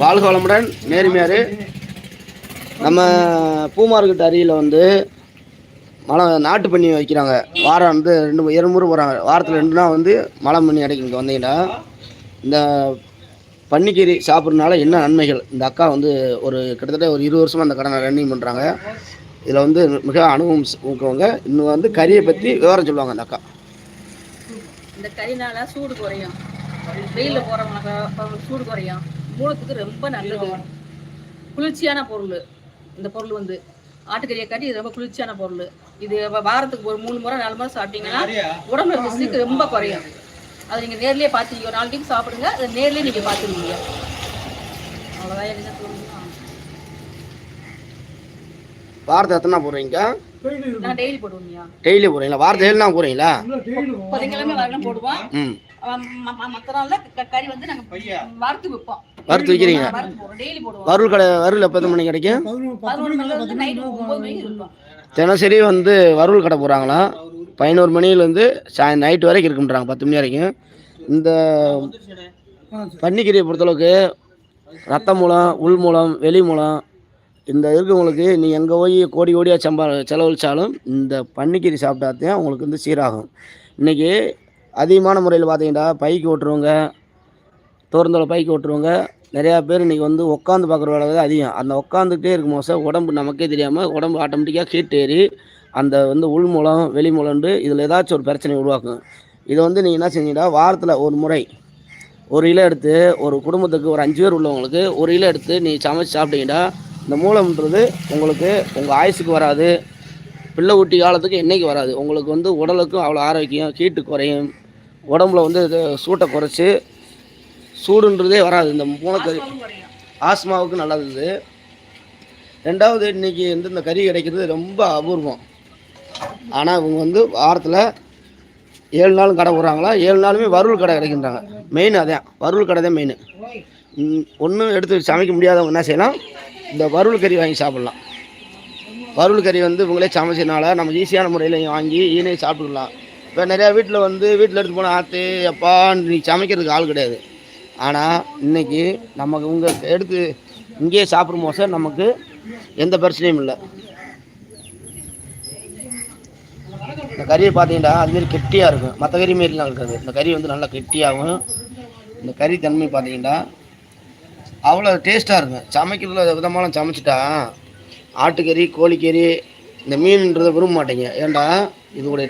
வாழ்க வளமுடன். நேர்மையார் நம்ம பூ மார்க்கெட் அருகில் வந்து மழை நாட்டு பண்ணி வைக்கிறாங்க. வாரம் வந்து 2 முறை போகிறாங்க. வாரத்தில் 2 நாள் வந்து மழை பண்ணி கிடைக்கும். இங்கே வந்தீங்கன்னா இந்த பன்னிக்கீரை சாப்பிட்றதுனால என்ன நன்மைகள், இந்த அக்கா வந்து கிட்டத்தட்ட ஒரு 20 வருஷமாக அந்த கடனை ரன்னிங் பண்ணுறாங்க. இதில் வந்து மிக அனுபவம் ஊக்குவங்க. இன்னும் வந்து கறியை பற்றி விவரம் சொல்லுவாங்க அந்த அக்கா. இந்த கறினால சூடு குறையும், வெயிலில் போகிறவங்களுக்கு சூடு குறையும், மூலத்துக்கு ரொம்ப நல்லது, குளிர்ச்சியான பொருள். இந்த பொருள் வந்து ஆட்டுக்கறியை காட்டி இது ரொம்ப குளிர்ச்சியான பொருள். இது வாரத்துக்கு ஒரு 3 முறை 4 முறை சாப்பிட்டீங்கன்னா உடம்புல பிசிக்கு ரொம்ப குறையும். அதை நீங்கள் நேர்லேயே பார்த்துருக்கீங்க. ஒரு 4 டைம் சாப்பிடுங்க, அதை நேர்லேயே நீங்கள் பார்த்துருவீங்க. அவ்வளோதான் என்ன சொல்லுங்க. வாரத்தை எத்தனை போடுறீங்க? நான் டெய்லி போடுவோம்யா. டெய்லி போடுறீங்களா? வாரத்தை 7 நாள் போடுறீங்களா? புதன்கிழமை வரணும் போடுவோம். மற்ற நாளில் கறி வந்து நாங்கள் வறுத்து வைப்போம். வறுத்து வைக்கிறீங்க? டெய்லி போடுவோம். வறுவல் எப்போ எத்தனை மணிக்கு கிடைக்கும்? 11 மணிலேருந்து நைட்டு 9 மணிக்கு இருக்கும். தினசரி வந்து வறுவல் கடை போகிறாங்களா? 11 மணிலேருந்து நைட்டு வரைக்கும் இருக்குன்றாங்க, 10 மணி வரைக்கும். இந்த பன்னிக்கீரையை பொறுத்தளவுக்கு ரத்த மூலம், உள் மூலம், வெளி மூலம் இந்த இருக்கவங்களுக்கு நீ எங்கே போய் கோடியாக செலவழித்தாலும் இந்த பன்னிக்கீரை சாப்பிட்டாதான் உங்களுக்கு வந்து சீராகும். இன்றைக்கி அதிகமான முறையில் பார்த்தீங்கன்னா பைக்கு ஓட்டுருவங்க, தோரந்தோலை பைக்கு ஓட்டுருவங்க நிறையா பேர் இன்றைக்கி வந்து உட்காந்து பார்க்குற வேலை தான் அதிகம். அந்த உட்காந்துக்கிட்டே இருக்கும் போது உடம்பு நமக்கே தெரியாமல் உடம்பு ஆட்டோமேட்டிக்காக ஹீட் ஏறி அந்த வந்து உள் மூலம் வெளி மூலம்னு இதில் ஏதாச்சும் ஒரு பிரச்சனை உருவாக்கும். இதை வந்து நீங்கள் என்ன செஞ்சீங்கன்னா வாரத்தில் ஒரு முறை 1 கிலோ எடுத்து, ஒரு குடும்பத்துக்கு ஒரு 5 பேர் உள்ளவங்களுக்கு 1 கிலோ எடுத்து நீ சமைச்சு சாப்பிட்டீங்கன்னா இந்த மூலம்ன்றது உங்களுக்கு உங்கள் ஆயுசுக்கு வராது, பிள்ளை ஊட்டி காலத்துக்கு என்றைக்கு வராது. உங்களுக்கு வந்து உடலுக்கும் அவ்வளோ ஆரோக்கியம், ஹீட்டு குறையும், உடம்புல வந்து சூட்டை குறைச்சி சூடுன்றதே வராது. இந்த மூலக்கறி ஆஸ்மாவுக்கு நல்லது இது. 2வது இன்றைக்கி வந்து இந்த கறி கிடைக்கிறது ரொம்ப அபூர்வம். ஆனால் இவங்க வந்து வாரத்தில் 7 நாளும் கடை போடுறாங்களா? 7 நாளுமே வறுவல் கடை கிடைக்கின்றாங்க. மெயின் அதான், வறுவல் கடை தான் மெயின். ஒன்றும் எடுத்து சமைக்க முடியாதவங்க என்ன செய்யலாம், இந்த வறுவல் கறி வாங்கி சாப்பிட்லாம். வறுவல் கறி வந்து இவங்களே சமைச்சதுனால நம்ம ஈஸியான முறையில் வாங்கி ஈனையும் சாப்பிட்டுக்கலாம். இப்போ நிறையா வீட்டில் எடுத்து போனால் ஆற்று எப்பா நீ சமைக்கிறதுக்கு ஆள் கிடையாது. ஆனால் இன்றைக்கி நமக்கு இவங்க எடுத்து இங்கேயே சாப்பிடும் போது நமக்கு எந்த பிரச்சனையும் இல்லை. இந்த கறியை பார்த்தீங்கன்னா அதுமாரி கெட்டியாக இருக்கும், மற்ற கறி மாரிலாம் இருக்காது. இந்த கறி வந்து நல்லா கெட்டியாகும். இந்த கறி தன்மை பார்த்தீங்கன்னா அவ்வளோ டேஸ்ட்டாக இருக்கும். சமைக்கிறதுல விதமான சமைச்சிட்டா ஆட்டுக்கறி, கோழிக்கறி, இந்த மீன்ன்றதை விரும்ப மாட்டேங்க. ஏன்டா இதோடைய